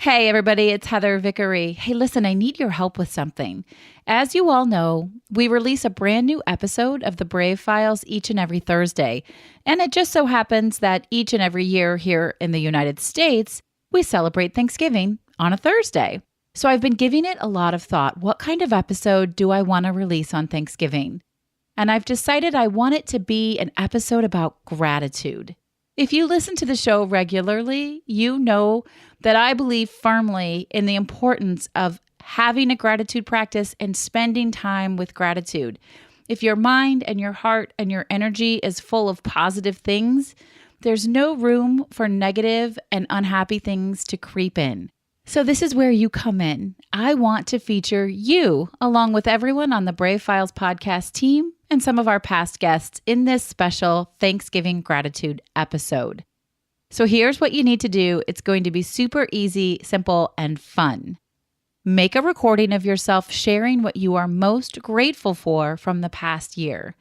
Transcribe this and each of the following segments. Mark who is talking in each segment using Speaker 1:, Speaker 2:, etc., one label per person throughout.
Speaker 1: Hey, everybody, it's Heather Vickery. Hey, listen, I need your help with something. As you all know, we release a brand new episode of the Brave Files each and every Thursday. And it just so happens that each and every year here in the United States, we celebrate Thanksgiving on a Thursday. So I've been giving it a lot of thought. What kind of episode do I want to release on Thanksgiving? And I've decided I want it to be an episode about gratitude. If you listen to the show regularly, you know that I believe firmly in the importance of having a gratitude practice and spending time with gratitude. If your mind and your heart and your energy is full of positive things, there's no room for negative and unhappy things to creep in. So this is where you come in. I want to feature you along with everyone on the Brave Files podcast team and some of our past guests in this special Thanksgiving gratitude episode. So here's what you need to do. It's going to be super easy, simple, and fun. Make a recording of yourself sharing what you are most grateful for from the past year.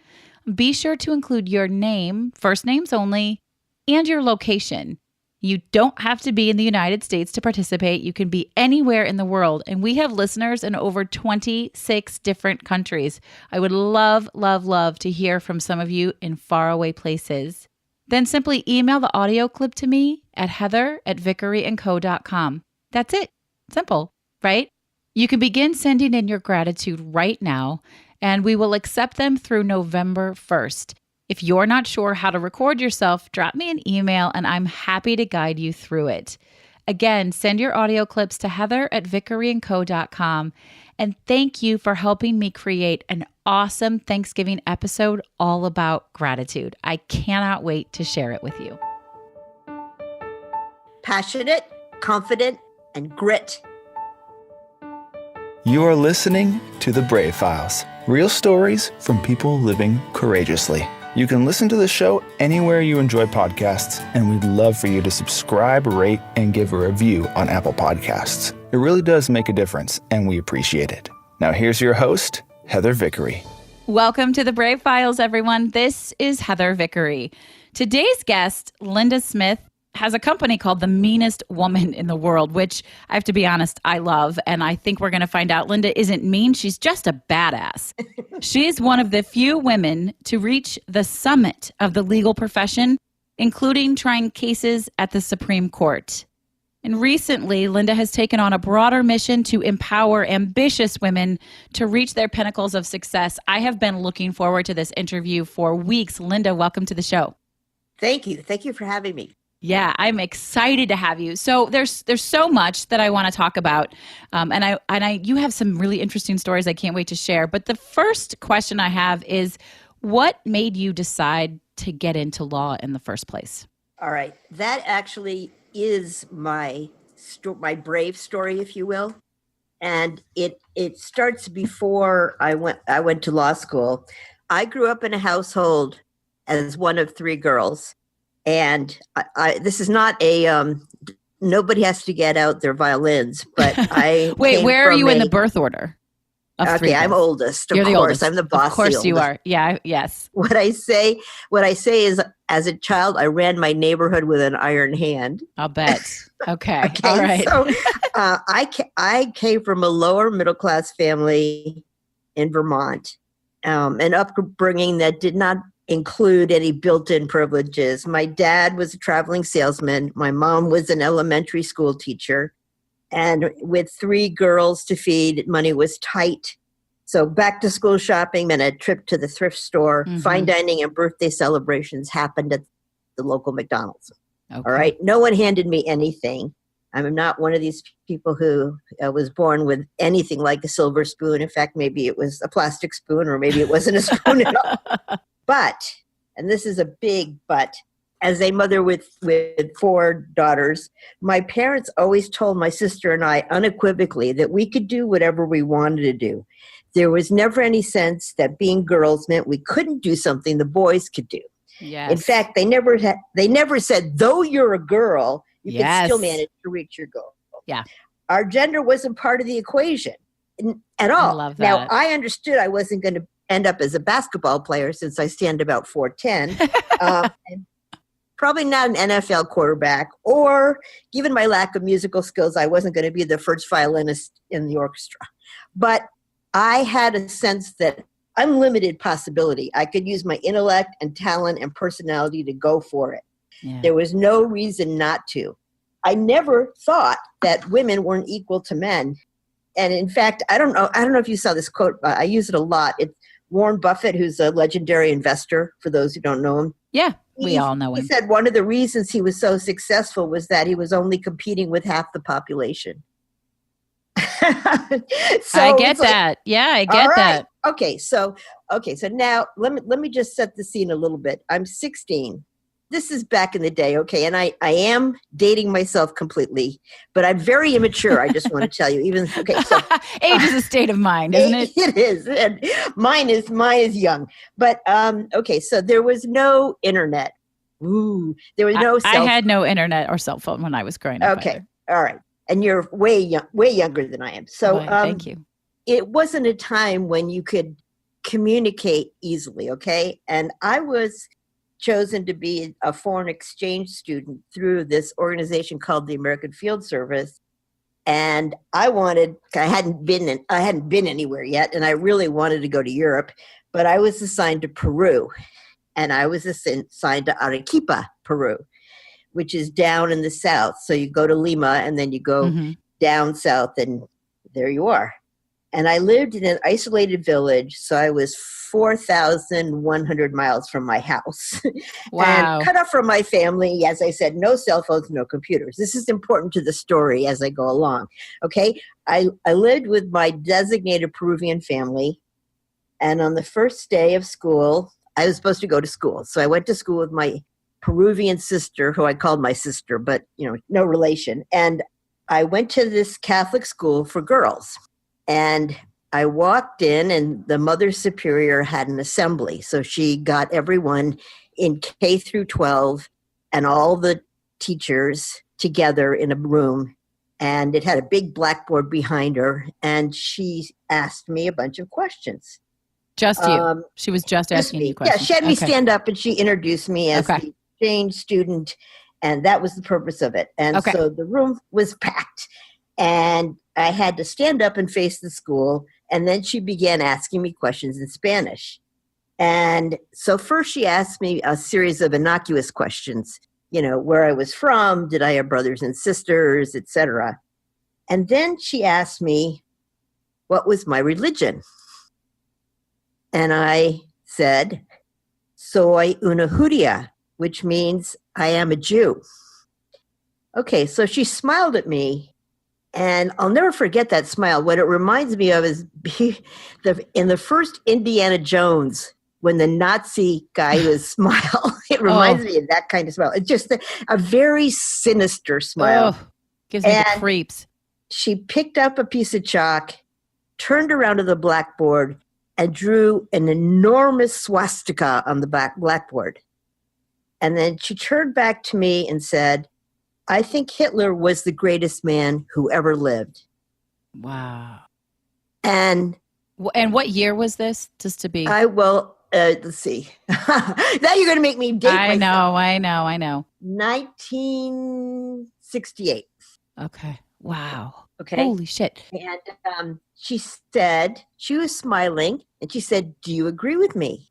Speaker 1: Be sure to include your name, first names only, and your location. You don't have to be in the United States to participate. You can be anywhere in the world. And we have listeners in over 26 different countries. I would love, love, love to hear from some of you in faraway places. Then simply email the audio clip to me at heather@vickeryandco.com. That's it. Simple, right? You can begin sending in your gratitude right now, and we will accept them through November 1st. If you're not sure how to record yourself, drop me an email and I'm happy to guide you through it. Again, send your audio clips to heather@vickeryandco.com. And thank you for helping me create an awesome Thanksgiving episode all about gratitude. I cannot wait to share it with you.
Speaker 2: Passionate, confident, and grit.
Speaker 3: You are listening to The Brave Files, real stories from people living courageously. You can listen to the show anywhere you enjoy podcasts, and we'd love for you to subscribe, rate, and give a review on Apple Podcasts. It really does make a difference, and we appreciate it. Now here's your host, Heather Vickery.
Speaker 1: Welcome to the Brave Files, everyone. This is Heather Vickery. Today's guest, Linda Smith, has a company called the Meanest Woman in the World, which I have to be honest, I love. And I think we're going to find out Linda isn't mean. She's just a badass. She's one of the few women to reach the summit of the legal profession, including trying cases at the Supreme Court. And recently, Linda has taken on a broader mission to empower ambitious women to reach their pinnacles of success. I have been looking forward to this interview for weeks. Linda, welcome to the show.
Speaker 2: Thank you. Thank you for having me.
Speaker 1: Yeah, I'm excited to have you. So there's so much that I want to talk about, and you have some really interesting stories I can't wait to share. But the first question I have is, what made you decide to get into law in the first place?
Speaker 2: All right, that actually is my brave story, if you will, and it starts before I went to law school. I grew up in a household as one of three girls. And this is not a, nobody has to get out their violins, but I
Speaker 1: Wait, where are you in the birth order?
Speaker 2: Okay, I'm oldest, of course. Oldest. I'm the boss.
Speaker 1: Of course you are. Yeah, yes.
Speaker 2: What I say is, as a child, I ran my neighborhood with an iron hand.
Speaker 1: I'll bet. Okay. All right.
Speaker 2: So I came from a lower middle class family in Vermont, an upbringing that did not include any built-in privileges. My dad was a traveling salesman. My mom was an elementary school teacher. And with three girls to feed, money was tight. So back to school shopping meant a trip to the thrift store. Mm-hmm. Fine dining and birthday celebrations happened at the local McDonald's. Okay. All right. No one handed me anything. I'm not one of these people who was born with anything like a silver spoon. In fact, maybe it was a plastic spoon, or maybe it wasn't a spoon at all. But, and this is a big but, as a mother with four daughters, my parents always told my sister and I unequivocally that we could do whatever we wanted to do. There was never any sense that being girls meant we couldn't do something the boys could do.
Speaker 1: Yes.
Speaker 2: In fact, they never said, though you're a girl, you can still manage to reach your goal.
Speaker 1: Yeah.
Speaker 2: Our gender wasn't part of the equation at all.
Speaker 1: I love that.
Speaker 2: Now, I understood I wasn't going to end up as a basketball player since I stand about 4'10". probably not an NFL quarterback, or given my lack of musical skills, I wasn't going to be the first violinist in the orchestra. But I had a sense that unlimited possibility. I could use my intellect and talent and personality to go for it.
Speaker 1: Yeah.
Speaker 2: There was no reason not to. I never thought that women weren't equal to men. And in fact, I don't know if you saw this quote. I use it a lot. It's Warren Buffett, who's a legendary investor, for those who don't know him.
Speaker 1: Yeah, we all know him.
Speaker 2: He said one of the reasons he was so successful was that he was only competing with half the population. So
Speaker 1: I get that. Yeah, I get that.
Speaker 2: Okay, so now let me just set the scene a little bit. I'm 16. This is back in the day, okay, and I am dating myself completely, but I'm very immature. I just want to tell you, so
Speaker 1: age is a state of mind, isn't it?
Speaker 2: It is, and mine is young. But okay, so there was no internet. Ooh, there was no.
Speaker 1: I had no internet or cell phone when I was growing up.
Speaker 2: Okay,
Speaker 1: either.
Speaker 2: All right, and you're way younger than I am. So
Speaker 1: thank you.
Speaker 2: It wasn't a time when you could communicate easily. Okay, and I was chosen to be a foreign exchange student through this organization called the American Field Service. And I hadn't been anywhere yet, and I really wanted to go to Europe, but I was assigned to Peru, and I was assigned to Arequipa, Peru, which is down in the south. So you go to Lima, and then you go down south, and there you are. And I lived in an isolated village, so I was 4,100 miles from my house.
Speaker 1: Wow.
Speaker 2: And cut off from my family. As I said, no cell phones, no computers. This is important to the story as I go along. Okay? I lived with my designated Peruvian family. And on the first day of school, I was supposed to go to school. So I went to school with my Peruvian sister, who I called my sister, but, no relation. And I went to this Catholic school for girls. And I walked in, and the Mother Superior had an assembly. So she got everyone in K through 12 and all the teachers together in a room. And it had a big blackboard behind her. And she asked me a bunch of questions.
Speaker 1: Just you. She was just asking you questions.
Speaker 2: Yeah, she had me stand up, and she introduced me as the exchange student. And that was the purpose of it. And so the room was packed. And I had to stand up and face the school. And then she began asking me questions in Spanish. And so first she asked me a series of innocuous questions, where I was from, did I have brothers and sisters, etc. And then she asked me, what was my religion? And I said, soy una judía, which means I am a Jew. Okay, so she smiled at me. And I'll never forget that smile. What it reminds me of is in the first Indiana Jones, when the Nazi guy was smile. It reminds me of that kind of smile. It's just a very sinister smile.
Speaker 1: Oh, gives me the creeps.
Speaker 2: She picked up a piece of chalk, turned around to the blackboard, and drew an enormous swastika on the blackboard. And then she turned back to me and said, I think Hitler was the greatest man who ever lived.
Speaker 1: Wow.
Speaker 2: And
Speaker 1: what year was this? Just to be...
Speaker 2: let's see. Now you're going to make me date myself.
Speaker 1: I know.
Speaker 2: 1968.
Speaker 1: Okay. Wow.
Speaker 2: Okay.
Speaker 1: Holy shit.
Speaker 2: And she said, she was smiling, and she said, do you agree with me?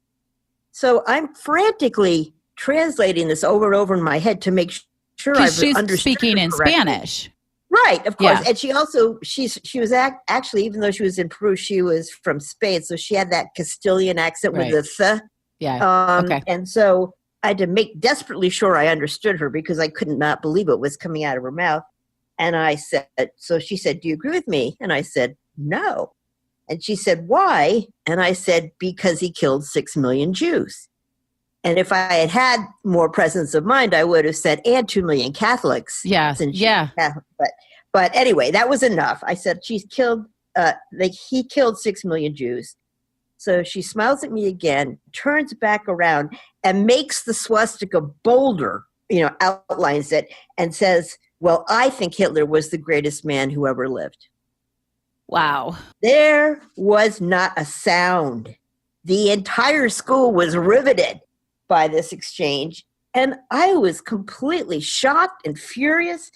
Speaker 2: So I'm frantically translating this over and over in my head to make sure I've understood
Speaker 1: speaking in
Speaker 2: correctly.
Speaker 1: Spanish.
Speaker 2: Right, of course.
Speaker 1: Yeah.
Speaker 2: And she also, she was actually, even though she was in Peru, she was from Spain. So she had that Castilian accent with the th.
Speaker 1: Yeah. Okay.
Speaker 2: And so I had to make desperately sure I understood her, because I could not believe what was coming out of her mouth. And I said, so she said, do you agree with me? And I said, no. And she said, why? And I said, because he killed 6 million Jews. And if I had had more presence of mind, I would have said, and 2 million Catholics.
Speaker 1: Yeah. Yeah.
Speaker 2: But anyway, that was enough. I said, he killed 6 million Jews. So she smiles at me again, turns back around, and makes the swastika bolder, outlines it, and says, well, I think Hitler was the greatest man who ever lived.
Speaker 1: Wow.
Speaker 2: There was not a sound. The entire school was riveted by this exchange. And I was completely shocked and furious.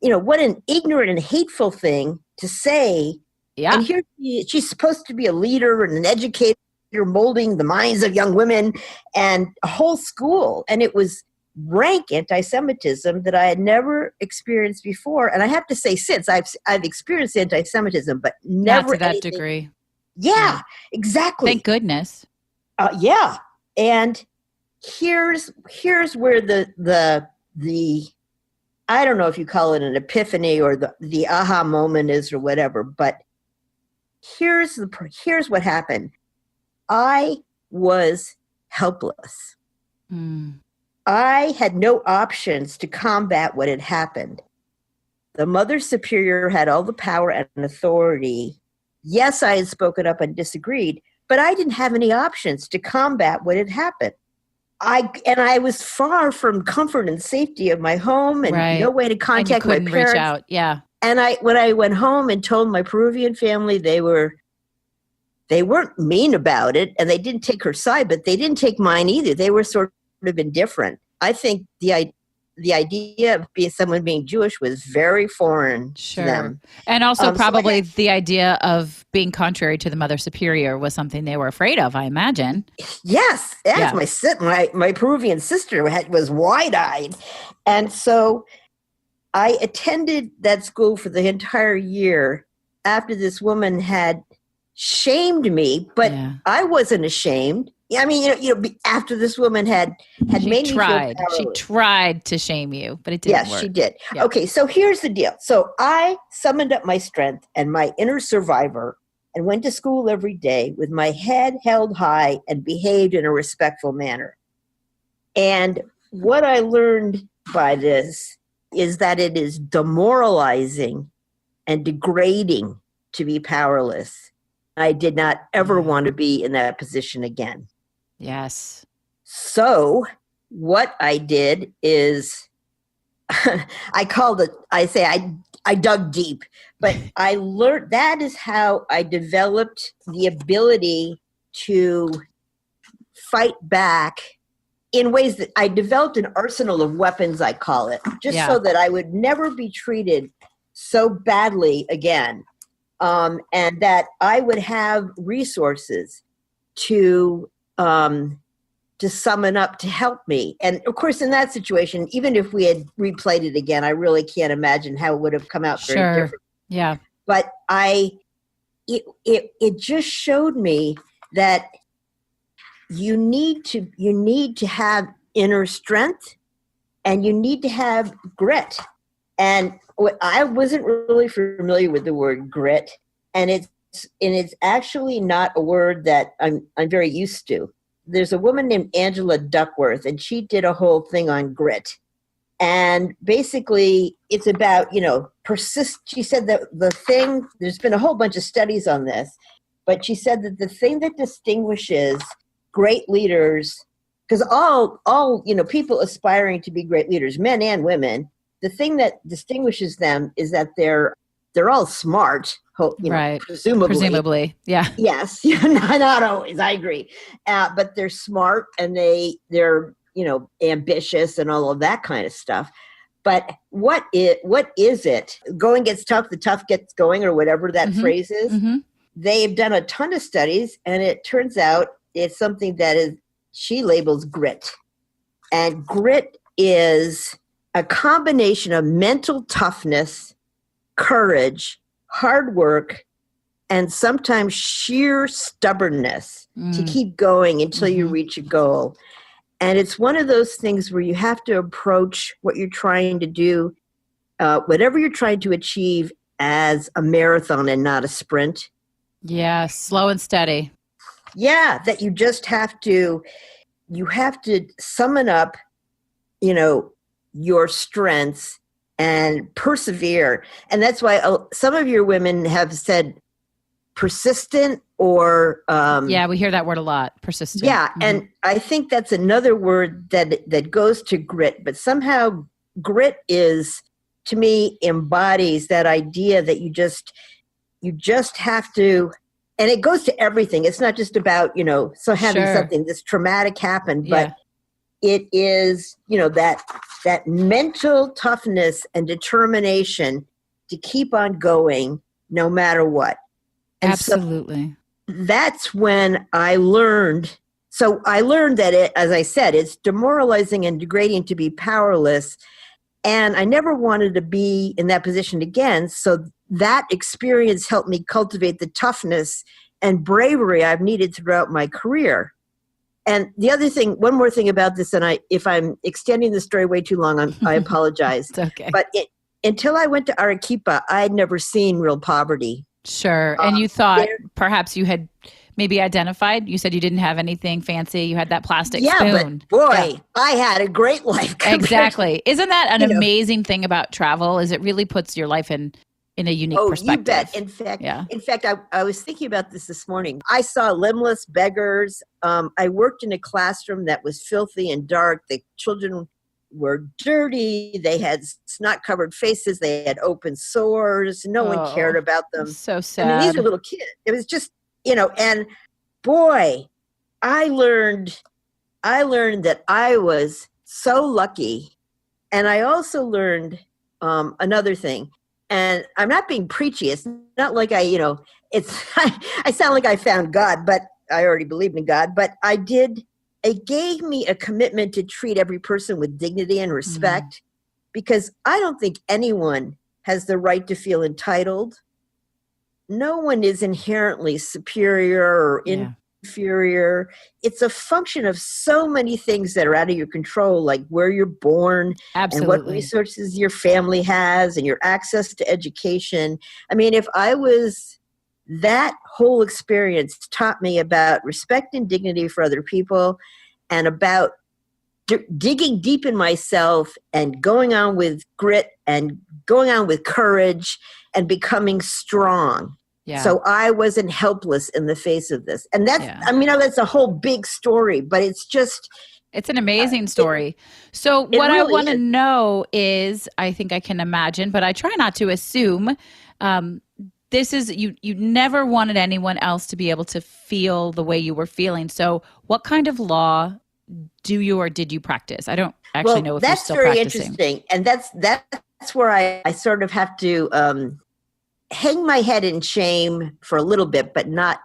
Speaker 2: What an ignorant and hateful thing to say.
Speaker 1: Yeah.
Speaker 2: And here she's supposed to be a leader and an educator molding the minds of young women and a whole school. And it was rank anti-Semitism that I had never experienced before. And I have to say, since I've experienced anti-Semitism, but never
Speaker 1: not to that
Speaker 2: anything.
Speaker 1: degree.
Speaker 2: Yeah, exactly.
Speaker 1: Thank goodness.
Speaker 2: Yeah. And here's where the I don't know if you call it an epiphany or the aha moment is or whatever, but here's what happened. I was helpless. I had no options to combat what had happened. The Mother Superior had all the power and authority. Yes, I had spoken up and disagreed, but I didn't have any options to combat what had happened. I was far from comfort and safety of my home and no way to contact my parents.
Speaker 1: Reach out. Yeah.
Speaker 2: And when I went home and told my Peruvian family, they weren't mean about it and they didn't take her side, but they didn't take mine either. They were sort of indifferent. I think the idea of someone being Jewish was very foreign to them.
Speaker 1: And also probably the idea of being contrary to the Mother Superior was something they were afraid of, I imagine.
Speaker 2: Yes. Yeah. My Peruvian sister was wide-eyed. And so I attended that school for the entire year after this woman had shamed me, but I wasn't ashamed. I mean, after this woman had made me feel powerless.
Speaker 1: She tried to shame you, but it didn't work.
Speaker 2: Yes, she did.
Speaker 1: Yeah.
Speaker 2: Okay, so here's the deal. So I summoned up my strength and my inner survivor and went to school every day with my head held high and behaved in a respectful manner. And what I learned by this is that it is demoralizing and degrading to be powerless. I did not ever want to be in that position again.
Speaker 1: Yes.
Speaker 2: So what I did is I dug deep, but I learned that is how I developed the ability to fight back in ways that I developed an arsenal of weapons, I call it, just so that I would never be treated so badly again. And that I would have resources to summon up to help me. And of course, in that situation, even if we had replayed it again, I really can't imagine how it would have come out very different.
Speaker 1: Yeah.
Speaker 2: But it just showed me that you need to have inner strength and you need to have grit. And I wasn't really familiar with the word grit, and it's actually not a word that I'm very used to. There's a woman named Angela Duckworth, and she did a whole thing on grit. And basically, it's about, persist. She said that there's been a whole bunch of studies on this, but she said that the thing that distinguishes great leaders, because all people aspiring to be great leaders, men and women, the thing that distinguishes them is that they're all smart,
Speaker 1: right?
Speaker 2: Presumably,
Speaker 1: yeah.
Speaker 2: Yes, not always. I agree, but they're smart and they're ambitious and all of that kind of stuff. But what is it? Going gets tough, the tough gets going, or whatever that phrase is. Mm-hmm. They've done a ton of studies, and it turns out it's something that she labels grit, and grit is a combination of mental toughness, courage, hard work, and sometimes sheer stubbornness to keep going until you reach a goal. And it's one of those things where you have to approach what you're trying to do, whatever you're trying to achieve, as a marathon and not a sprint.
Speaker 1: Yeah, slow and steady.
Speaker 2: Yeah, that you just have to summon up, your strengths and persevere. And that's why some of your women have said persistent or...
Speaker 1: yeah, we hear that word a lot, persistent.
Speaker 2: Yeah, and I think that's another word that goes to grit, but somehow grit to me, embodies that idea that you just have to... And it goes to everything. It's not just about, having something this traumatic happen, but it is, that mental toughness and determination to keep on going no matter what. And
Speaker 1: Absolutely.
Speaker 2: so that's when I learned. So I learned that as I said, it's demoralizing and degrading to be powerless. And I never wanted to be in that position again. So that experience helped me cultivate the toughness and bravery I've needed throughout my career. And the other thing, one more thing about this, and if I'm extending the story way too long, I apologize.
Speaker 1: It's okay.
Speaker 2: But until I went to Arequipa, I had never seen real poverty.
Speaker 1: Sure. And you thought perhaps you had maybe identified, you said you didn't have anything fancy. You had that plastic spoon.
Speaker 2: But boy, I had a great life.
Speaker 1: Exactly. Isn't that an amazing thing about travel is it really puts your life in a unique perspective.
Speaker 2: You bet. In fact, I was thinking about this morning. I saw limbless beggars. I worked in a classroom that was filthy and dark. The children were dirty. They had snot-covered faces. They had open sores. No one cared about them.
Speaker 1: So sad.
Speaker 2: I mean, these are little kids. It was just, and boy, I learned that I was so lucky. And I also learned another thing. And I'm not being preachy. It's not like I sound like I found God, but I already believed in God. But it gave me a commitment to treat every person with dignity and respect, because I don't think anyone has the right to feel entitled. No one is inherently superior or inferior. It's a function of so many things that are out of your control, like where you're born and what resources your family has and your access to education. I mean, that whole experience taught me about respect and dignity for other people and about digging deep in myself and going on with grit and going on with courage and becoming strong. Yeah. So I wasn't helpless in the face of this. And that's a whole big story, but it's an amazing story.
Speaker 1: So what really I want to know is, I think I can imagine, but I try not to assume, this is, you never wanted anyone else to be able to feel the way you were feeling. So what kind of law do you or did you practice? I don't actually know if you're still practicing.
Speaker 2: That's very interesting. And that's where I sort of have to hang my head in shame for a little bit, but not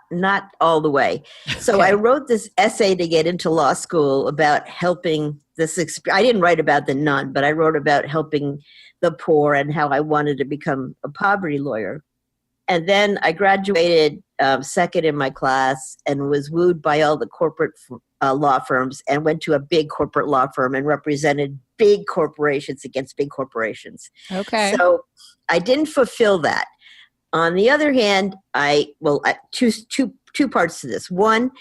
Speaker 2: all the way. So I wrote this essay to get into law school about helping this. I didn't write about the nun, but I wrote about helping the poor and how I wanted to become a poverty lawyer. And then I graduated second in my class and was wooed by all the corporate law firms and went to a big corporate law firm and represented big corporations against big corporations.
Speaker 1: Okay.
Speaker 2: So I didn't fulfill that. On the other hand, two parts to this. One,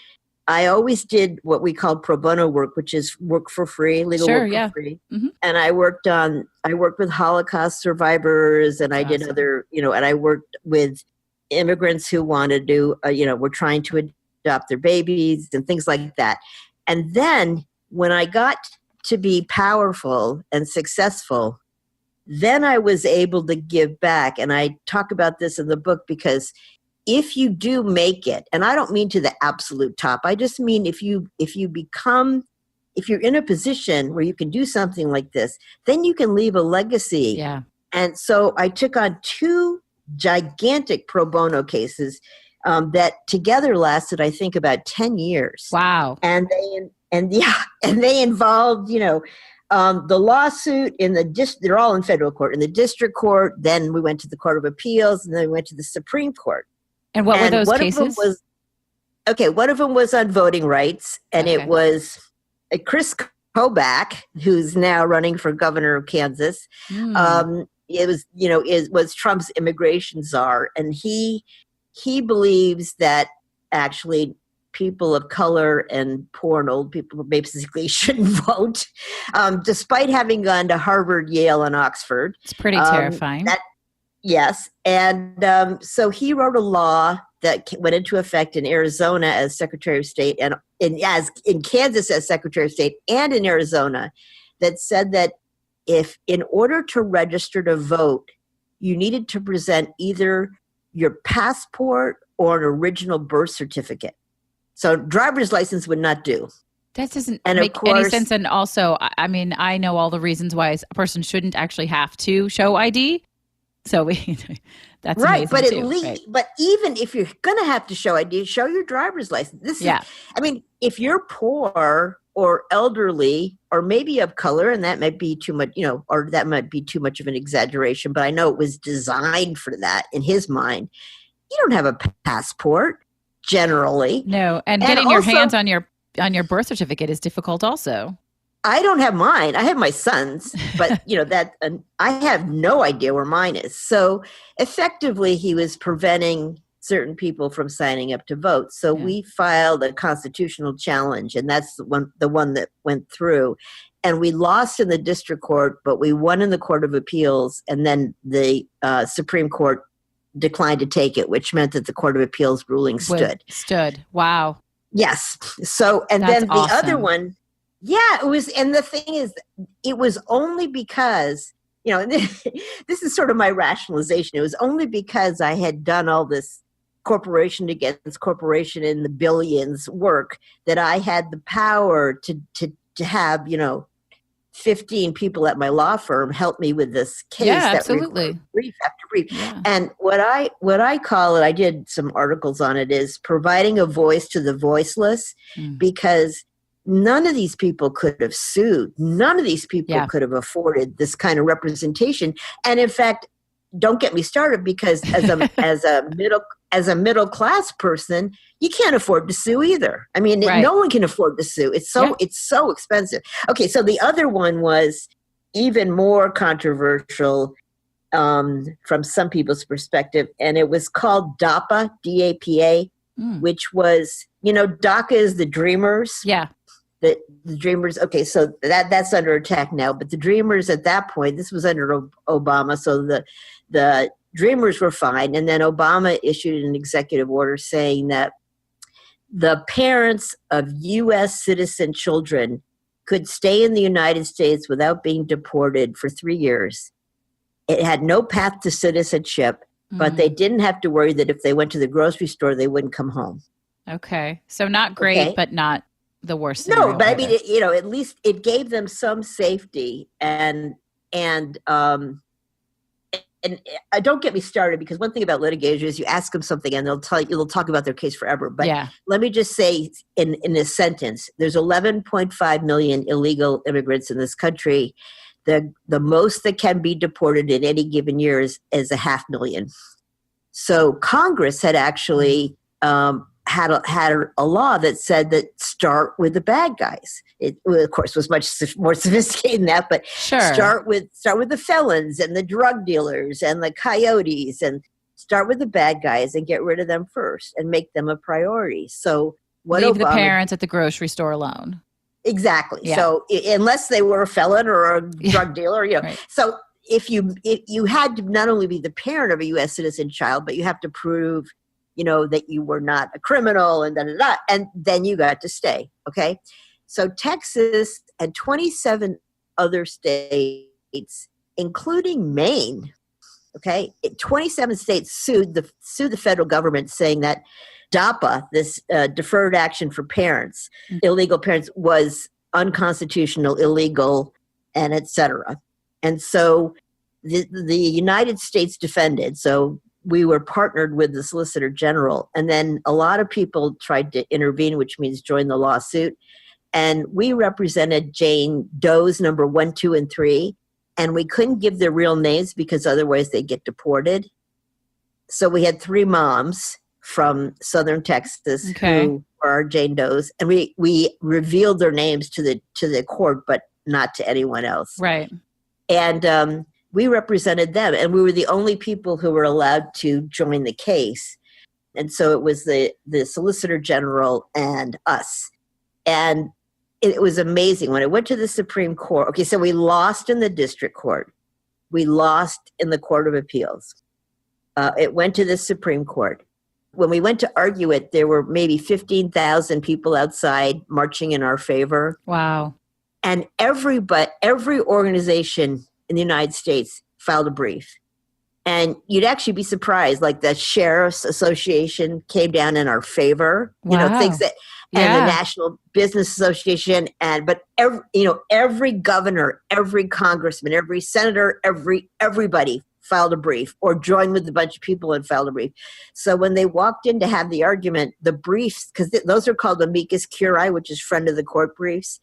Speaker 2: I always did what we call pro bono work, which is work for free, legal work for free. Mm-hmm. And I worked with Holocaust survivors, and I did other, and I worked with immigrants who wanted to, were trying to adopt their babies and things like that. And then when I got to be powerful and successful, then I was able to give back. And I talk about this in the book because if you do make it, and I don't mean to the absolute top, I just mean if you're in a position where you can do something like this, then you can leave a legacy.
Speaker 1: Yeah.
Speaker 2: And so I took on 2 gigantic pro bono cases that together lasted, I think, about 10 years.
Speaker 1: Wow.
Speaker 2: And they involved, the lawsuit they're all in federal court, in the district court. Then we went to the Court of Appeals, and then we went to the Supreme Court.
Speaker 1: And what were those cases?
Speaker 2: One of them was on voting rights, and it was Chris Kobach, who's now running for governor of Kansas. It was Trump's immigration czar, and he believes that actually people of color and poor and old people basically shouldn't vote, despite having gone to Harvard, Yale, and Oxford.
Speaker 1: It's pretty terrifying.
Speaker 2: Yes. And so he wrote a law that went into effect in Arizona as Secretary of State, and in Kansas as Secretary of State, and in Arizona, that said that if in order to register to vote, you needed to present either your passport or an original birth certificate. So driver's license would not do.
Speaker 1: That doesn't
Speaker 2: And of
Speaker 1: make any
Speaker 2: course,
Speaker 1: sense. And also, I mean, I know all the reasons why a person shouldn't actually have to show ID. So that's
Speaker 2: right,
Speaker 1: amazing
Speaker 2: but at
Speaker 1: too.
Speaker 2: least,
Speaker 1: Right.
Speaker 2: but even if you're going to have to show ID, show your driver's license.
Speaker 1: Yeah.
Speaker 2: I mean, if you're poor or elderly or maybe of color, and that might be too much, or that might be too much of an exaggeration, but I know it was designed for that in his mind. You don't have a passport generally.
Speaker 1: No, and getting your hands on your birth certificate is difficult also.
Speaker 2: I don't have mine. I have my son's, but I have no idea where mine is. So effectively, he was preventing certain people from signing up to vote. So we filed a constitutional challenge, and that's the one that went through. And we lost in the district court, but we won in the Court of Appeals, and then the Supreme Court declined to take it, which meant that the Court of Appeals ruling stood.
Speaker 1: Wow.
Speaker 2: Yes. So, and
Speaker 1: That's
Speaker 2: then the
Speaker 1: awesome.
Speaker 2: other one, it was, and the thing is, it was only because, this is sort of my rationalization. It was only because I had done all this corporation against corporation in the billions work that I had the power to have, 15 people at my law firm help me with this case.
Speaker 1: Yeah, absolutely.
Speaker 2: Brief after brief.
Speaker 1: Yeah.
Speaker 2: And what I call it, I did some articles on it, is providing a voice to the voiceless, because none of these people could have sued. None of these people could have afforded this kind of representation. And in fact, don't get me started, because as a middle class person, you can't afford to sue either. I mean, no one can afford to sue. It's so expensive. Okay, so the other one was even more controversial from some people's perspective, and it was called DAPA, D-A-P-A, which was, DACA is the Dreamers.
Speaker 1: Yeah.
Speaker 2: The Dreamers. Okay, so that's under attack now. But the Dreamers at that point, this was under Obama, so the Dreamers were fine. And then Obama issued an executive order saying that the parents of U.S. citizen children could stay in the United States without being deported for 3 years. It had no path to citizenship, but they didn't have to worry that if they went to the grocery store, they wouldn't come home.
Speaker 1: Okay. So not great, but not the worst.
Speaker 2: No, but I mean, at least it gave them some safety, and don't get me started, because one thing about litigators is you ask them something and they'll talk about their case forever. But let me just say in a sentence, there's 11.5 million illegal immigrants in this country. The most that can be deported in any given year is 500,000. So Congress had actually had a law that said that start with the bad guys. It, of course, was much more sophisticated than that, but start with the felons and the drug dealers and the coyotes, and start with the bad guys and get rid of them first and make them a priority. So
Speaker 1: leave the parents at the grocery store alone.
Speaker 2: Exactly. Yeah. So unless they were a felon or a drug dealer, Right. So if you had to not only be the parent of a U.S. citizen child, but you have to prove that you were not a criminal and and then you got to stay. Okay. So Texas and 27 other states, including Maine, 27 states sued the federal government, saying that DAPA, this deferred action for parents, illegal parents, was unconstitutional, illegal, and et cetera. And so the United States defended. So we were partnered with the Solicitor General, and then a lot of people tried to intervene, which means join the lawsuit. And we represented Jane Doe's number 1, 2, and 3, and we couldn't give their real names because otherwise they'd get deported. So we had 3 moms from Southern Texas who were our Jane Doe's, and we revealed their names to the court, but not to anyone else.
Speaker 1: Right.
Speaker 2: And we represented them, and we were the only people who were allowed to join the case. And so it was the Solicitor General and us. And it was amazing. When it went to the Supreme Court, okay, so we lost in the district court. We lost in the Court of Appeals. It went to the Supreme Court. When we went to argue it, there were maybe 15,000 people outside marching in our favor.
Speaker 1: Wow.
Speaker 2: And every organization in the United States filed a brief. And you'd actually be surprised, like the Sheriff's Association came down in our favor.
Speaker 1: Wow.
Speaker 2: Things that, and the
Speaker 1: Yeah.
Speaker 2: National Business Association, but every governor, every congressman, every senator, everybody filed a brief or joined with a bunch of people and filed a brief. So when they walked in to have the argument, the briefs, because those are called amicus curiae, which is friend of the court briefs.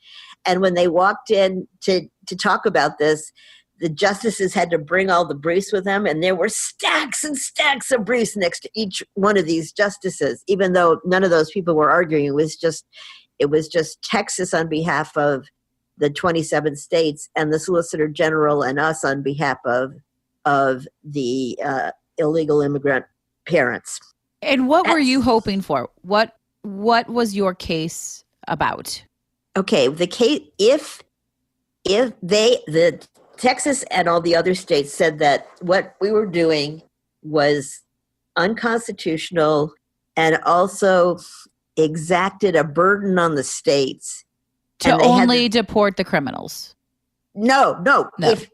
Speaker 2: And when they walked in to talk about this, the justices had to bring all the briefs with them, and there were stacks and stacks of briefs next to each one of these justices, even though none of those people were arguing. It was just Texas on behalf of the 27 states and the Solicitor General and us on behalf of the illegal immigrant parents.
Speaker 1: And what were you hoping for? What was your case about?
Speaker 2: Okay, the case, if the Texas and all the other states said that what we were doing was unconstitutional and also exacted a burden on the states
Speaker 1: to only deport the criminals.
Speaker 2: No.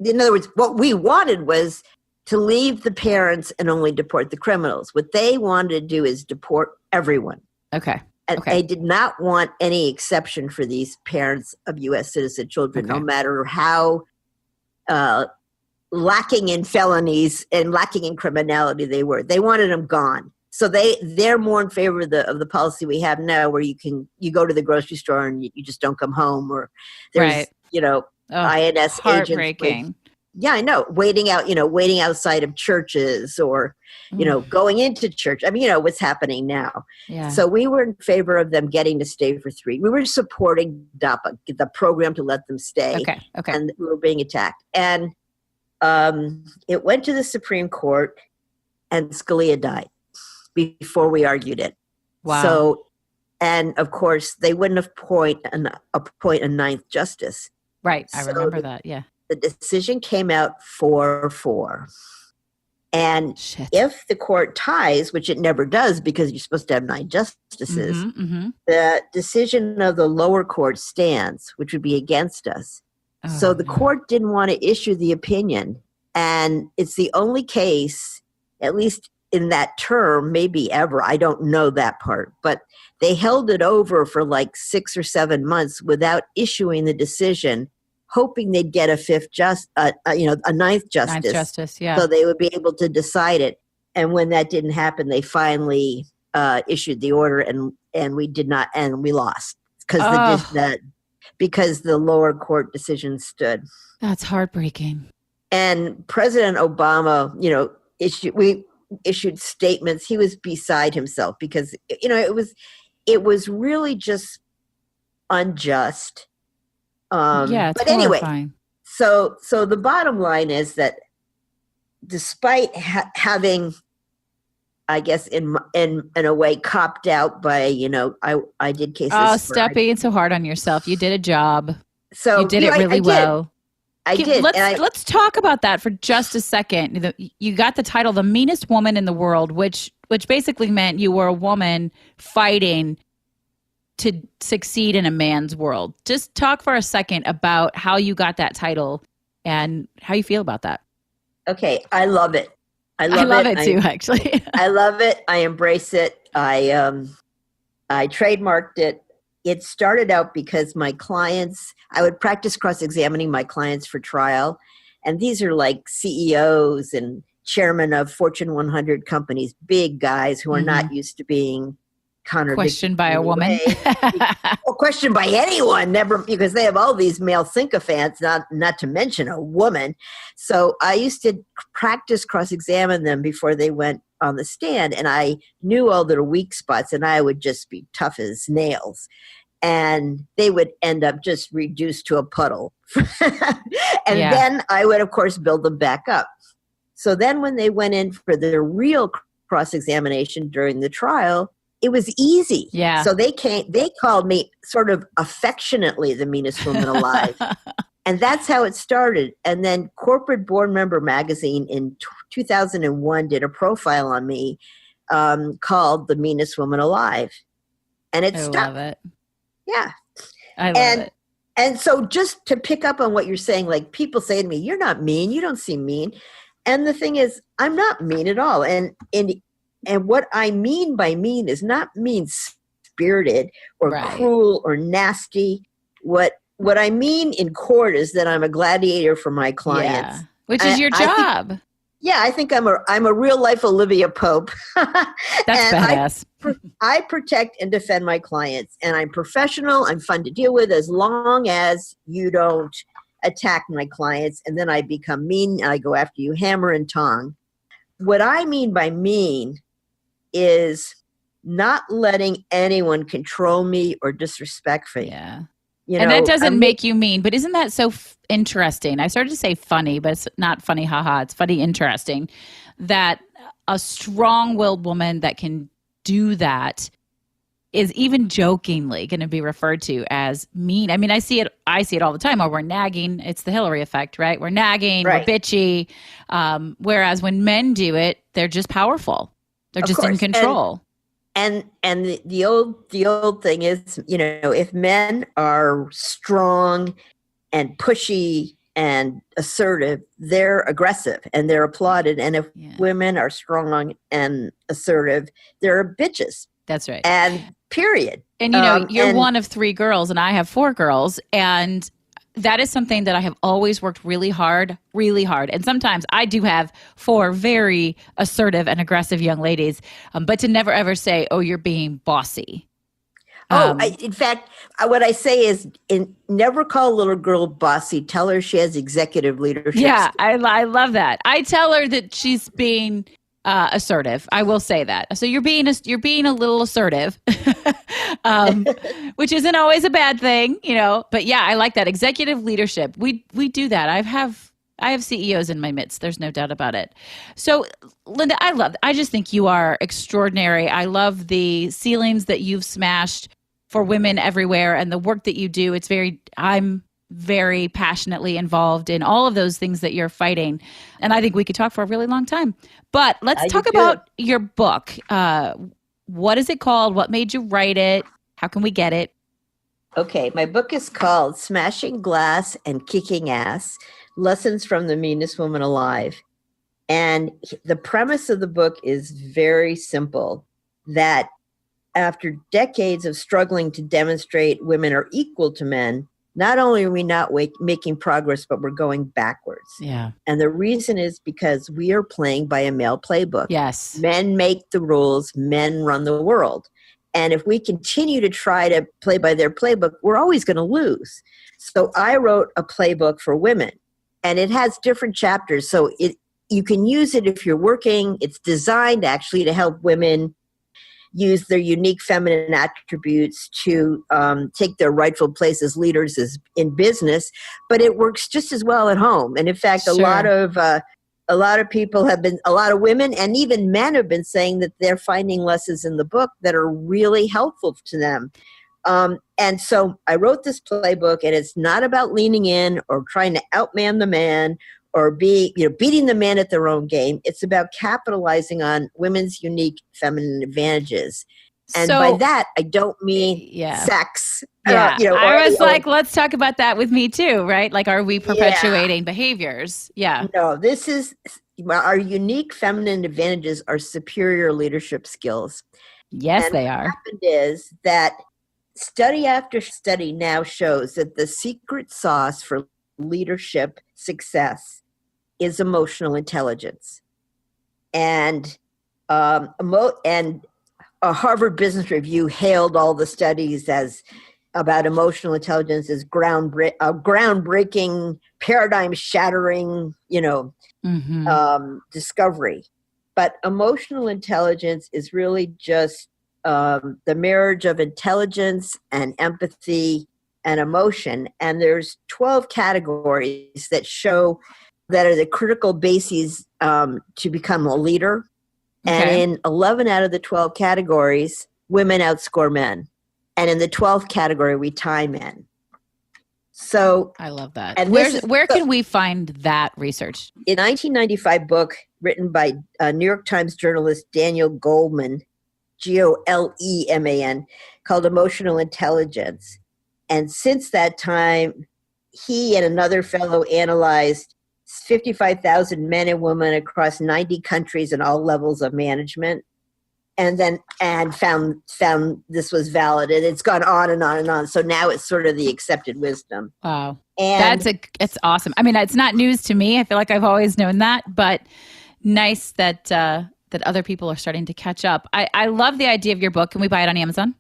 Speaker 2: In other words, what we wanted was to leave the parents and only deport the criminals. What they wanted to do is deport everyone.
Speaker 1: Okay.
Speaker 2: And they did not want any exception for these parents of U.S. citizen children, no matter how lacking in felonies and lacking in criminality they were. They wanted them gone. So they're more in favor of the policy we have now, where you go to the grocery store and you just don't come home, or there's INS
Speaker 1: heartbreaking.
Speaker 2: Yeah, I know. Waiting outside of churches, or going into church. I mean, what's happening now.
Speaker 1: Yeah.
Speaker 2: So we were in favor of them getting to stay for 3. We were supporting DAPA, the program to let them stay.
Speaker 1: Okay.
Speaker 2: And we were being attacked. And it went to the Supreme Court, and Scalia died before we argued it.
Speaker 1: Wow.
Speaker 2: So, and of course, they wouldn't appoint a ninth justice.
Speaker 1: Right. I remember that. Yeah.
Speaker 2: The decision came out 4-4. And if the court ties, which it never does because you're supposed to have 9 justices, the decision of the lower court stands, which would be against us. So the court didn't want to issue the opinion. And it's the only case, at least in that term, maybe ever, I don't know that part, but they held it over for like 6 or 7 months without issuing the decision, hoping they'd get a ninth justice.
Speaker 1: Ninth justice, yeah.
Speaker 2: So they would be able to decide it. And when that didn't happen, they finally issued the order, and we did not, and we lost because the lower court decision stood.
Speaker 1: That's heartbreaking.
Speaker 2: And President Obama, issued statements. He was beside himself because it was really just unjust.
Speaker 1: It's
Speaker 2: but anyway,
Speaker 1: horrifying.
Speaker 2: So the bottom line is that despite having, I guess in a way, copped out by I did cases.
Speaker 1: Oh, stop being so hard on yourself. You did a job.
Speaker 2: So
Speaker 1: you did it really well.
Speaker 2: I did.
Speaker 1: Let's talk about that for just a second. You got the title "The Meanest Woman in the World," which basically meant you were a woman fighting to succeed in a man's world. Just talk for a second about how you got that title and how you feel about that.
Speaker 2: Okay, I love it. I
Speaker 1: love it too, actually.
Speaker 2: I love it. I embrace it. I trademarked it. It started out because my clients, I would practice cross-examining my clients for trial. And these are like CEOs and chairmen of Fortune 100 companies, big guys who are not used to being
Speaker 1: questioned by a woman.
Speaker 2: Or questioned by anyone, never, because they have all these male sycophants, not to mention a woman. So I used to practice cross-examine them before they went on the stand, and I knew all their weak spots, and I would just be tough as nails. And they would end up just reduced to a puddle. Then I would, of course, build them back up. So then when they went in for their real cross-examination during the trial, it was easy.
Speaker 1: Yeah.
Speaker 2: So they called me sort of affectionately the meanest woman alive. And that's how it started. And then Corporate Board Member Magazine in 2001 did a profile on me called The Meanest Woman Alive. And it stuck. I
Speaker 1: love it.
Speaker 2: Yeah.
Speaker 1: I love it.
Speaker 2: And so just to pick up on what you're saying, like people say to me, you're not mean. You don't seem mean. And the thing is, I'm not mean at all. And what I mean by mean is not mean mean-spirited or
Speaker 1: Right.
Speaker 2: cruel or nasty. What I mean in court is that I'm a gladiator for my clients.
Speaker 1: Yeah. Which is your job.
Speaker 2: I think I'm a real life Olivia Pope.
Speaker 1: That's
Speaker 2: and
Speaker 1: badass.
Speaker 2: I protect and defend my clients, and I'm professional. I'm fun to deal with as long as you don't attack my clients, and then I become mean and I go after you hammer and tong. What I mean by mean is not letting anyone control me or disrespect me.
Speaker 1: Yeah.
Speaker 2: You
Speaker 1: and
Speaker 2: know,
Speaker 1: that doesn't make you mean, but isn't that so interesting? I started to say funny, but it's not funny, haha. It's funny, interesting that a strong-willed woman that can do that is even jokingly going to be referred to as mean. I mean, I see it all the time. Or we're nagging. It's the Hillary effect, right? We're nagging,
Speaker 2: Right.
Speaker 1: we're bitchy. Whereas when men do it, they're just powerful. They're just in control.
Speaker 2: And the old thing is, you know, if men are strong and pushy and assertive, they're aggressive and they're applauded. And if women are strong and assertive, they're bitches.
Speaker 1: That's right.
Speaker 2: And period.
Speaker 1: And you know, you're one of 3 girls and I have 4 girls, and that is something that I have always worked really hard. And sometimes I do have 4 very assertive and aggressive young ladies, but to never ever say, oh, you're being bossy.
Speaker 2: In fact, what I say is never call a little girl bossy. Tell her she has executive leadership.
Speaker 1: Yeah, I love that. I tell her that she's being assertive. I will say that. So you're being a little assertive, which isn't always a bad thing, you know. But yeah, I like that executive leadership. We do that. I have CEOs in my midst. There's no doubt about it. So Linda, I just think you are extraordinary. I love the ceilings that you've smashed for women everywhere and the work that you do. I'm very passionately involved in all of those things that you're fighting. And I think we could talk for a really long time. But let's talk about your book. What is it called? What made you write it? How can we get it?
Speaker 2: Okay, my book is called Smashing Glass and Kicking Ass, Lessons from the Meanest Woman Alive. And the premise of the book is very simple, that after decades of struggling to demonstrate women are equal to men, not only are we not making progress, but we're going backwards.
Speaker 1: Yeah.
Speaker 2: And the reason is because we are playing by a male playbook.
Speaker 1: Yes.
Speaker 2: Men make the rules, men run the world. And if we continue to try to play by their playbook, we're always going to lose. So I wrote a playbook for women, and it has different chapters. So you can use it if you're working. It's designed actually to help women use their unique feminine attributes to take their rightful place as leaders in business, but it works just as well at home. And in fact,
Speaker 1: Sure.
Speaker 2: a lot of people a lot of women and even men have been saying that they're finding lessons in the book that are really helpful to them. And so I wrote this playbook, and it's not about leaning in or trying to outman the man or beating the man at their own game. It's about capitalizing on women's unique feminine advantages. And by that, I don't mean sex.
Speaker 1: Yeah. I was like, let's talk about that with me too, right? Like, are we perpetuating behaviors? Yeah.
Speaker 2: No, this is our unique feminine advantages are superior leadership skills.
Speaker 1: Yes,
Speaker 2: and
Speaker 1: they are.
Speaker 2: What happened is that study after study now shows that the secret sauce for leadership success is emotional intelligence. And a Harvard Business Review hailed all the studies about emotional intelligence as groundbreaking, paradigm-shattering, discovery. But emotional intelligence is really just the marriage of intelligence and empathy and emotion. And there's 12 categories that are the critical bases to become a leader. Okay. And in 11 out of the 12 categories, women outscore men. And in the 12th category, we tie men. So
Speaker 1: I love that. And where can we find that research?
Speaker 2: In a 1995 book written by New York Times journalist Daniel Goleman, Goleman, called Emotional Intelligence. And since that time, he and another fellow analyzed 55,000 men and women across 90 countries and all levels of management. and found this was valid, and it's gone on and on and on. So now it's sort of the accepted wisdom.
Speaker 1: Wow.
Speaker 2: And
Speaker 1: It's awesome. I mean, it's not news to me. I feel like I've always known that, but nice that that other people are starting to catch up. I love the idea of your book. Can we buy it on Amazon?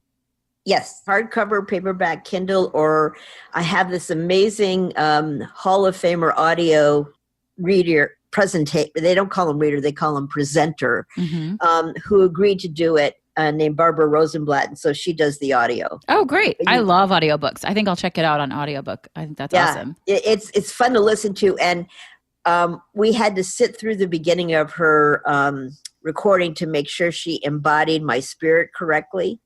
Speaker 2: yes, hardcover, paperback, Kindle, or I have this amazing Hall of Famer audio reader presentator. They don't call him reader, they call him presenter, who agreed to do it, named Barbara Rosenblatt. And so she does the audio.
Speaker 1: Oh, great. I love audiobooks. I think I'll check it out on audiobook. I think that's awesome.
Speaker 2: It's fun to listen to. And we had to sit through the beginning of her recording to make sure she embodied my spirit correctly.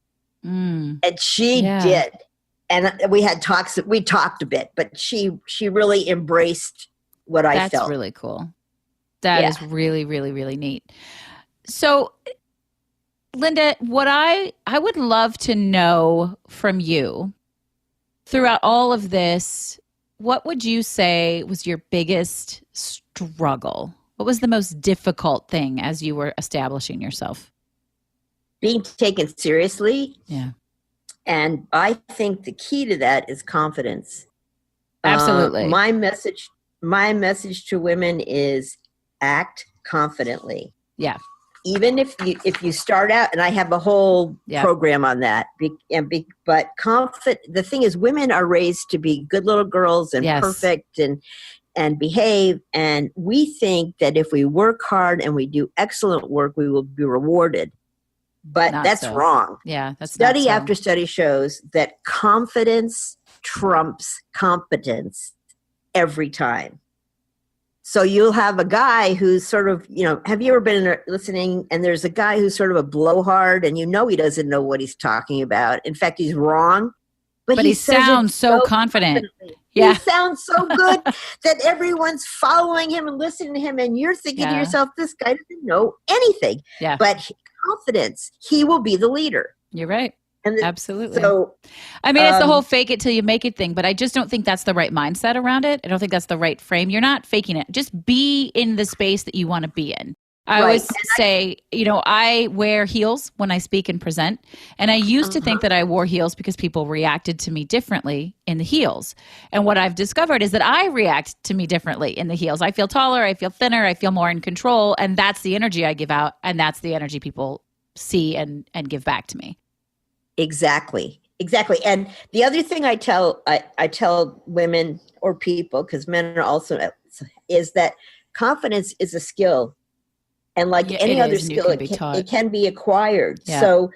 Speaker 2: And she did. And we talked a bit, but she really embraced what I felt.
Speaker 1: That's really cool. That is really, really, really neat. So, Linda, what I would love to know from you throughout all of this, what would you say was your biggest struggle? What was the most difficult thing as you were establishing yourself?
Speaker 2: Being taken seriously.
Speaker 1: Yeah.
Speaker 2: And I think the key to that is confidence.
Speaker 1: Absolutely.
Speaker 2: My message to women is act confidently.
Speaker 1: Yeah.
Speaker 2: Even if you start out, and I have a whole program on that. But the thing is, women are raised to be good little girls and perfect and behave. And we think that if we work hard and we do excellent work, we will be rewarded. But that's wrong.
Speaker 1: Yeah, that's
Speaker 2: study after study shows that confidence trumps competence every time. So you'll have a guy who's sort of, have you ever been listening and there's a guy who's sort of a blowhard and he doesn't know what he's talking about. In fact, he's wrong. But
Speaker 1: he sounds so confident. Yeah.
Speaker 2: He sounds so good that everyone's following him and listening to him. And you're thinking to yourself, this guy doesn't know anything.
Speaker 1: Yeah.
Speaker 2: But confidence, he will be the leader.
Speaker 1: You're right. Absolutely.
Speaker 2: So,
Speaker 1: I mean, it's the whole fake it till you make it thing, but I just don't think that's the right mindset around it. I don't think that's the right frame. You're not faking it. Just be in the space that you want to be in. I always say, I wear heels when I speak and present. And I used to think that I wore heels because people reacted to me differently in the heels. And what I've discovered is that I react to me differently in the heels. I feel taller, I feel thinner, I feel more in control. And that's the energy I give out. And that's the energy people see and give back to me.
Speaker 2: Exactly. And the other thing I tell women or people, because men are also, is that confidence is a skill. And like any other skill, it can be acquired. Yeah. So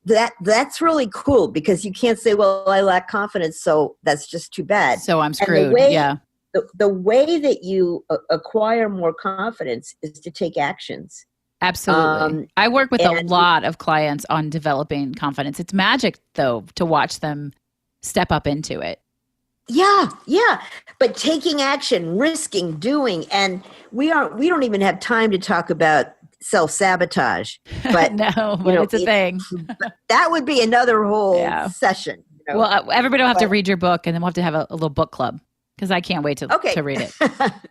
Speaker 2: that's really cool because you can't say, well, I lack confidence, so that's just too bad.
Speaker 1: So I'm screwed.
Speaker 2: The way that you acquire more confidence is to take actions.
Speaker 1: Absolutely. I work with a lot of clients on developing confidence. It's magic, though, to watch them step up into it.
Speaker 2: Yeah. But taking action, risking, doing, and we don't even have time to talk about self-sabotage. But
Speaker 1: no, but it's a thing.
Speaker 2: That would be another whole session.
Speaker 1: Well, everybody will have to read your book, and then we'll have to have a little book club because I can't wait to read it.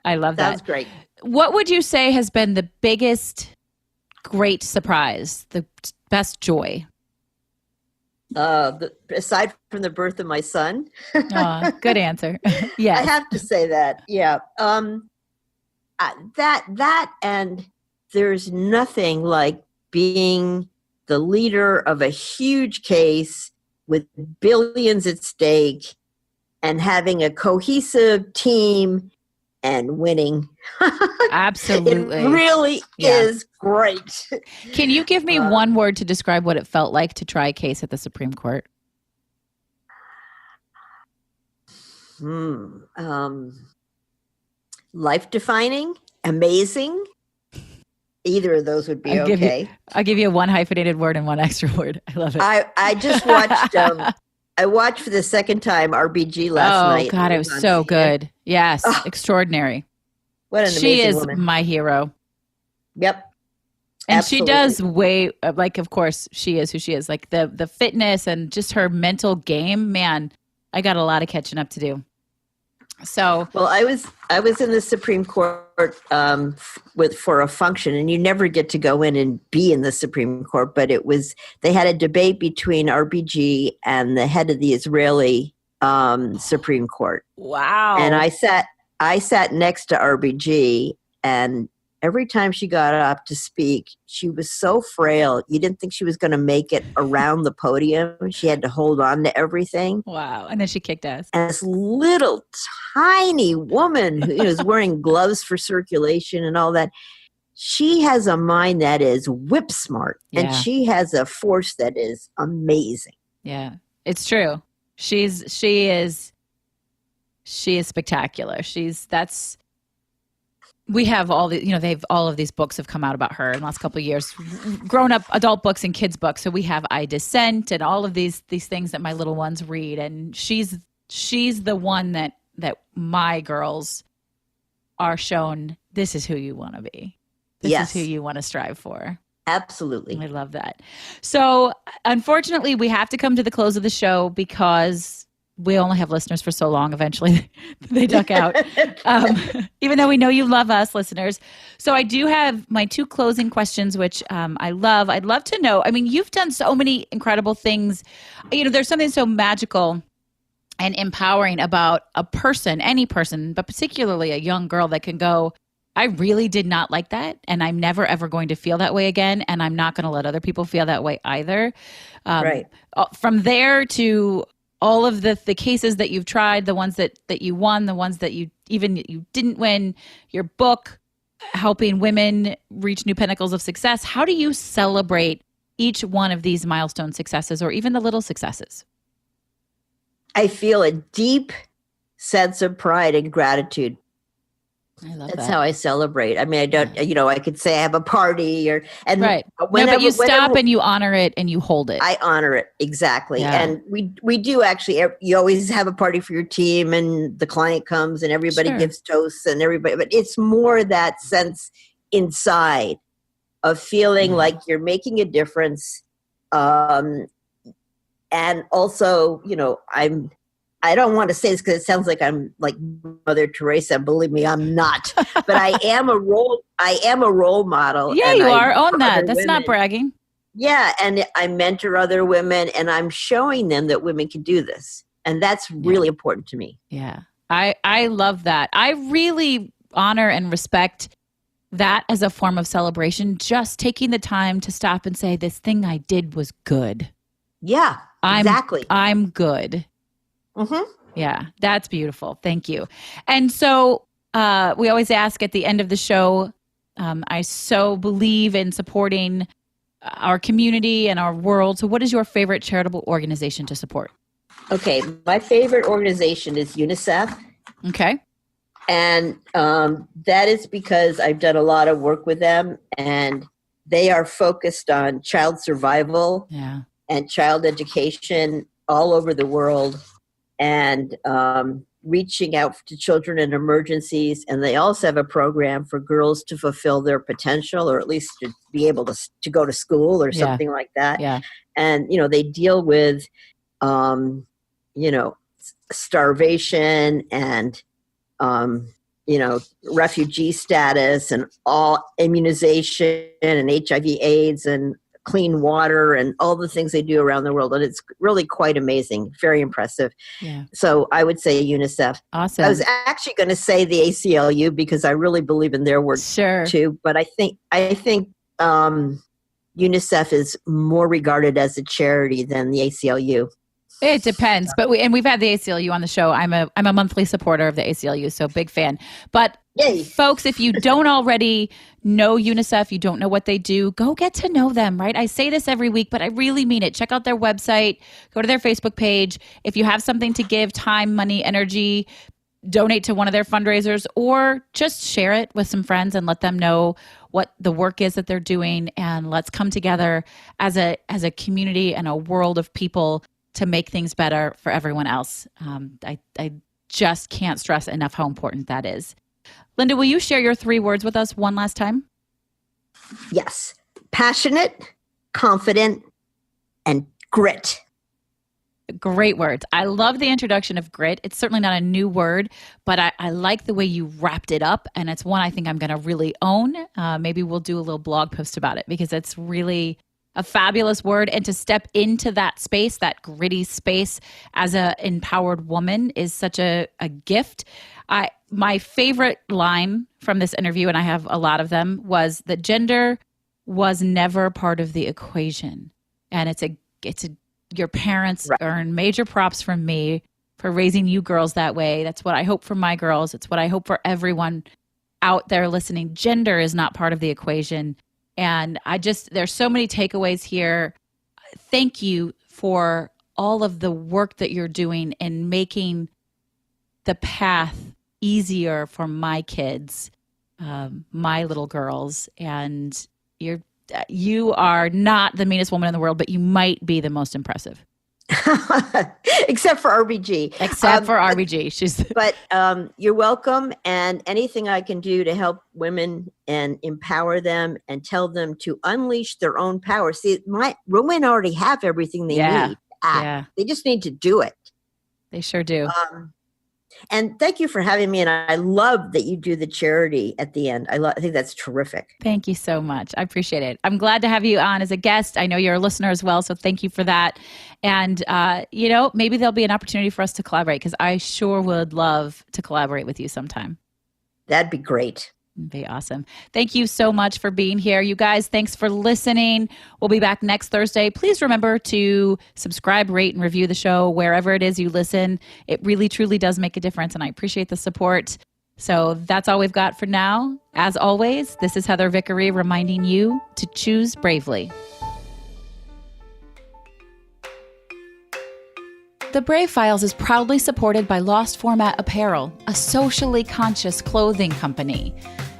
Speaker 1: I love that.
Speaker 2: Sounds great.
Speaker 1: What would you say has been the biggest great surprise, the best joy?
Speaker 2: Aside from the birth of my son.
Speaker 1: Good answer. Yeah,
Speaker 2: I have to say that. Yeah. That and there's nothing like being the leader of a huge case with billions at stake and having a cohesive team and winning.
Speaker 1: Absolutely.
Speaker 2: It really is great.
Speaker 1: Can you give me one word to describe what it felt like to try a case at the Supreme Court?
Speaker 2: Life-defining, amazing. Either of those would be okay.
Speaker 1: I'll give you one hyphenated word and one extra word. I love it.
Speaker 2: I just watched... I watched for the second time RBG last night.
Speaker 1: Oh, God, it was so good. Yes, extraordinary.
Speaker 2: What an amazing woman.
Speaker 1: She is my hero.
Speaker 2: Yep.
Speaker 1: And
Speaker 2: Absolutely.
Speaker 1: she does of course, she is who she is. Like the fitness and just her mental game, man, I got a lot of catching up to do. So,
Speaker 2: well, I was in the Supreme Court for a function, and you never get to go in and be in the Supreme Court. But they had a debate between RBG and the head of the Israeli Supreme Court.
Speaker 1: wow.
Speaker 2: And I sat next to RBG, and every time she got up to speak, she was so frail. You didn't think she was going to make it around the podium. She had to hold on to everything.
Speaker 1: Wow. And then she kicked ass.
Speaker 2: And this little tiny woman who is wearing gloves for circulation and all that, she has a mind that is whip smart, and she has a force that is amazing.
Speaker 1: Yeah, it's true. She is spectacular. We have all all of these books have come out about her in the last couple of years, grown up adult books and kids books. So we have I Dissent and all of these things that my little ones read. And she's the one that my girls are shown, this is who you want to be. This is who you want to strive for.
Speaker 2: Absolutely.
Speaker 1: I love that. So unfortunately, we have to come to the close of the show because we only have listeners for so long. Eventually they duck out. Even though we know you love us, listeners. So I do have my 2 closing questions, which I love. I'd love to know, I mean, you've done so many incredible things. There's something so magical and empowering about a person, any person, but particularly a young girl that can go, I really did not like that, and I'm never, ever going to feel that way again, and I'm not going to let other people feel that way either.
Speaker 2: Right.
Speaker 1: From there to all of the cases that you've tried, the ones that you won, the ones that you didn't win, your book, helping women reach new pinnacles of success. How do you celebrate each one of these milestone successes or even the little successes?
Speaker 2: I feel a deep sense of pride and gratitude.
Speaker 1: I love
Speaker 2: That's
Speaker 1: that.
Speaker 2: how I celebrate. I mean, I don't, I could say I have a party
Speaker 1: right.
Speaker 2: Whenever,
Speaker 1: but you stop and you honor it and you hold it.
Speaker 2: I honor it. Exactly.
Speaker 1: Yeah.
Speaker 2: And we do actually, you always have a party for your team and the client comes and everybody gives toasts and everybody, but it's more that sense inside of feeling like you're making a difference. And also, I don't want to say this because it sounds like I'm like Mother Teresa. Believe me, I'm not. But I am a role model.
Speaker 1: Yeah, you are. Own that. That's not bragging.
Speaker 2: Yeah, and I mentor other women, and I'm showing them that women can do this, and that's really important to me.
Speaker 1: Yeah, I love that. I really honor and respect that as a form of celebration. Just taking the time to stop and say, "This thing I did was good."
Speaker 2: Yeah, exactly.
Speaker 1: I'm good.
Speaker 2: Mm-hmm.
Speaker 1: Yeah, that's beautiful. Thank you. And so we always ask at the end of the show, I so believe in supporting our community and our world. So what is your favorite charitable organization to support?
Speaker 2: Okay, my favorite organization is UNICEF.
Speaker 1: Okay.
Speaker 2: And that is because I've done a lot of work with them, and they are focused on child survival and child education all over the world. And reaching out to children in emergencies. And they also have a program for girls to fulfill their potential, or at least to be able to go to school or something like that.
Speaker 1: Yeah.
Speaker 2: And, they deal with, starvation and, refugee status and all immunization and HIV/AIDS and clean water and all the things they do around the world. And it's really quite amazing. Very impressive. Yeah. So I would say UNICEF.
Speaker 1: Awesome.
Speaker 2: I was actually going to say the ACLU because I really believe in their work too. But I think UNICEF is more regarded as a charity than the ACLU.
Speaker 1: It depends, but we've had the ACLU on the show. I'm a monthly supporter of the ACLU, so big fan. But folks, if you don't already know UNICEF, you don't know what they do, go get to know them, right? I say this every week, but I really mean it. Check out their website, go to their Facebook page. If you have something to give, time, money, energy, donate to one of their fundraisers, or just share it with some friends and let them know what the work is that they're doing. And let's come together as a community and a world of people to make things better for everyone else. I just can't stress enough how important that is. Linda, will you share your 3 words with us one last time?
Speaker 2: Yes. Passionate, confident, and grit.
Speaker 1: Great words. I love the introduction of grit. It's certainly not a new word, but I like the way you wrapped it up. And it's one I think I'm going to really own. Maybe we'll do a little blog post about it because it's really a fabulous word. And to step into that space, that gritty space as an empowered woman is such a gift. My favorite line from this interview, and I have a lot of them, was that gender was never part of the equation. And it's a your parents earn major props from me for raising you girls that way. That's what I hope for my girls. It's what I hope for everyone out there listening. Gender is not part of the equation. And there's so many takeaways here. Thank you for all of the work that you're doing in making the path easier for my kids, my little girls. And you are not the meanest woman in the world, but you might be the most impressive.
Speaker 2: Except for RBG.
Speaker 1: But
Speaker 2: you're welcome. And anything I can do to help women and empower them and tell them to unleash their own power. See, women already have everything they need to act. Yeah. They just need to do it.
Speaker 1: They sure do.
Speaker 2: And thank you for having me. And I love that you do the charity at the end. I think that's terrific.
Speaker 1: Thank you so much. I appreciate it. I'm glad to have you on as a guest. I know you're a listener as well, so thank you for that. And, maybe there'll be an opportunity for us to collaborate because I sure would love to collaborate with you sometime.
Speaker 2: That'd be great.
Speaker 1: It'd be awesome. Thank you so much for being here. You guys, thanks for listening. We'll be back next Thursday. Please remember to subscribe, rate, and review the show wherever it is you listen. It really, truly does make a difference, and I appreciate the support. So that's all we've got for now. As always, this is Heather Vickery reminding you to choose bravely. The Brave Files is proudly supported by Lost Format Apparel, a socially conscious clothing company.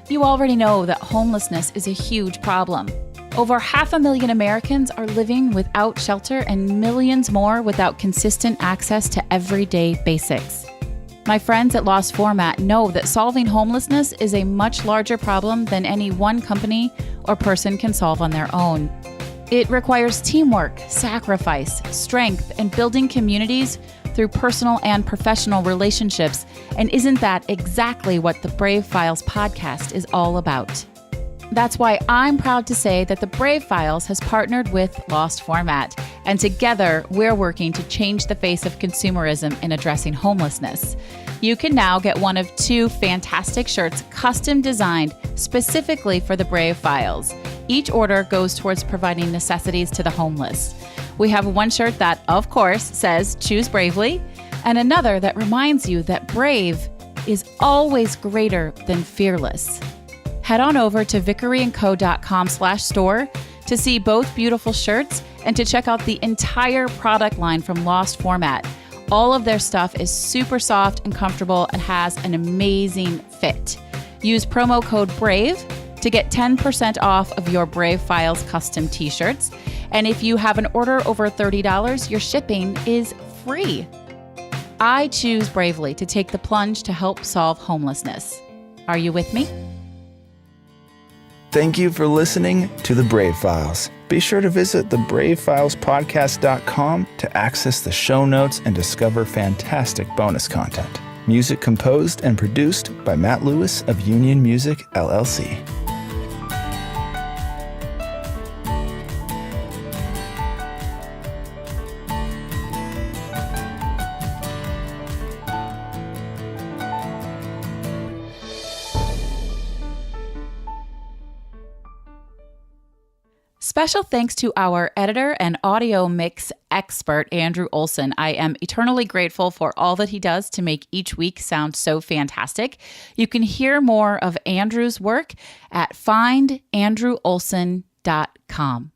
Speaker 1: You already know that homelessness is a huge problem. Over 500,000 Americans are living without shelter and millions more without consistent access to everyday basics. My friends at Lost Format know that solving homelessness is a much larger problem than any one company or person can solve on their own. It requires teamwork, sacrifice, strength, and building communities through personal and professional relationships. And isn't that exactly what the Brave Files podcast is all about? That's why I'm proud to say that the Brave Files has partnered with Lost Format, and together we're working to change the face of consumerism in addressing homelessness. You can now get one of 2 fantastic shirts custom designed specifically for the Brave Files. Each order goes towards providing necessities to the homeless. We have one shirt that, of course, says choose bravely, and another that reminds you that brave is always greater than fearless. Head on over to vickeryandco.com/store to see both beautiful shirts and to check out the entire product line from Lost Format. All of their stuff is super soft and comfortable and has an amazing fit. Use promo code BRAVE to get 10% off of your Brave Files custom t-shirts. And if you have an order over $30, your shipping is free. I choose bravely to take the plunge to help solve homelessness. Are you with me?
Speaker 3: Thank you for listening to The Brave Files. Be sure to visit thebravefilespodcast.com to access the show notes and discover fantastic bonus content. Music composed and produced by Matt Lewis of Union Music, LLC.
Speaker 1: Special thanks to our editor and audio mix expert, Andrew Olson. I am eternally grateful for all that he does to make each week sound so fantastic. You can hear more of Andrew's work at findandrewolson.com.